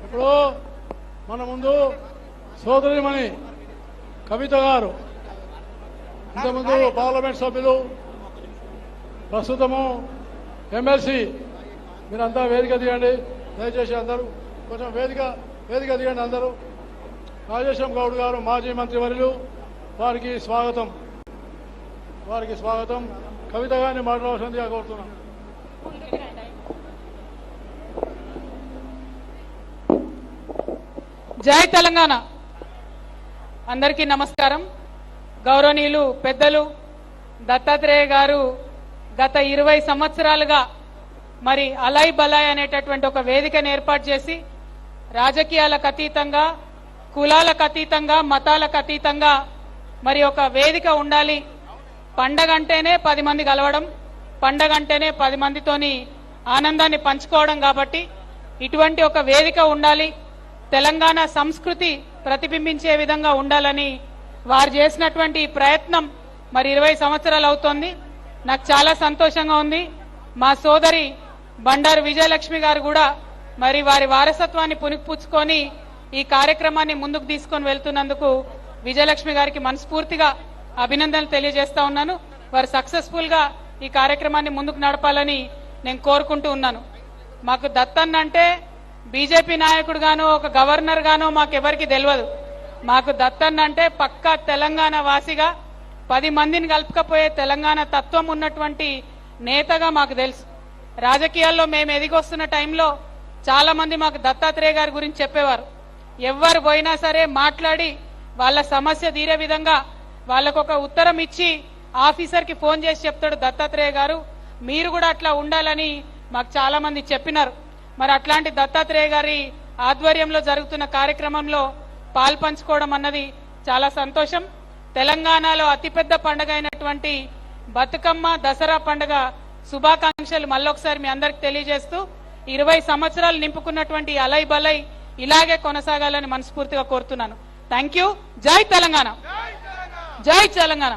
ఇప్పుడు మన ముందు సోదరిమణి కవిత గారు, ఇంతకుముందు పార్లమెంట్ సభ్యులు, ప్రస్తుతము ఎమ్మెల్సీ, మీరంతా వేదిక దిగండి దయచేసి. అందరూ కొంచెం వేదిక దిగండి అందరూ. రాజేశం గౌడ్ గారు మాజీ మంత్రివర్యులు, వారికి స్వాగతం. కవిత గారిని మాట్లాడాల్సిందిగా కోరుతున్నాం. జై తెలంగాణ. అందరికీ నమస్కారం. గౌరవనీయులు పెద్దలు దత్తాత్రేయ గారు గత 20 సంవత్సరాలుగా మరి అలాయ్ బలాయ్ అనేటటువంటి ఒక వేదికను ఏర్పాటు చేసి రాజకీయాలకు అతీతంగా, కులాలకు అతీతంగా, మతాలకు అతీతంగా మరి ఒక వేదిక ఉండాలి. పండగ అంటేనే 10 మంది కలవడం, పండగ అంటేనే 10 మందితోని ఆనందాన్ని పంచుకోవడం. కాబట్టి ఇటువంటి ఒక వేదిక ఉండాలి, తెలంగాణ సంస్కృతి ప్రతిబింబించే విధంగా ఉండాలని వారు చేసినటువంటి ప్రయత్నం మరి 20 సంవత్సరాలు అవుతోంది. నాకు చాలా సంతోషంగా ఉంది. మా సోదరి బండారు విజయలక్ష్మి గారు కూడా మరి వారి వారసత్వాన్ని పుణికిపుచ్చుకొని ఈ కార్యక్రమాన్ని ముందుకు తీసుకొని వెళ్తున్నందుకు విజయలక్ష్మి గారికి మనస్ఫూర్తిగా అభినందనలు తెలియజేస్తా ఉన్నాను. వారు సక్సెస్ఫుల్ గా ఈ కార్యక్రమాన్ని ముందుకు నడపాలని నేను కోరుకుంటూ ఉన్నాను. మాకు దత్తన్న అంటే బీజేపీ నాయకుడు గానో ఒక గవర్నర్ గానో మాకెవరికి తెలియదు. మాకు దత్తన్న అంటే పక్కా తెలంగాణ వాసిగా 10 మందిని కలుపుకపోయే తెలంగాణ తత్వం ఉన్నటువంటి నేతగా మాకు తెలుసు. రాజకీయాల్లో మేము ఎదిగొస్తున్న టైంలో చాలా మంది మాకు దత్తాత్రేయ గారి గురించి చెప్పేవారు. ఎవరు పోయినా సరే మాట్లాడి వాళ్ళ సమస్య తీరే విధంగా వాళ్ళకు ఒక ఉత్తరం ఇచ్చి ఆఫీసర్కి ఫోన్ చేసి చెప్తాడు దత్తాత్రేయ గారు, మీరు కూడా అట్లా ఉండాలని మాకు చాలా మంది చెప్పినారు. మరి అట్లాంటి దత్తాత్రేయ గారి ఆధ్వర్యంలో జరుగుతున్న కార్యక్రమంలో పాల్పంచుకోవడం అన్నది చాలా సంతోషం. తెలంగాణలో అతిపెద్ద పండుగ అయినటువంటి బతుకమ్మ, దసరా పండుగ శుభాకాంక్షలు మళ్ళొకసారి మీ అందరికి తెలియజేస్తూ 20 సంవత్సరాలు నింపుకున్నటువంటి అలై బలై ఇలాగే కొనసాగాలని మనస్ఫూర్తిగా కోరుతున్నాను. Thank you. జై తెలంగాణ. జై తెలంగాణ.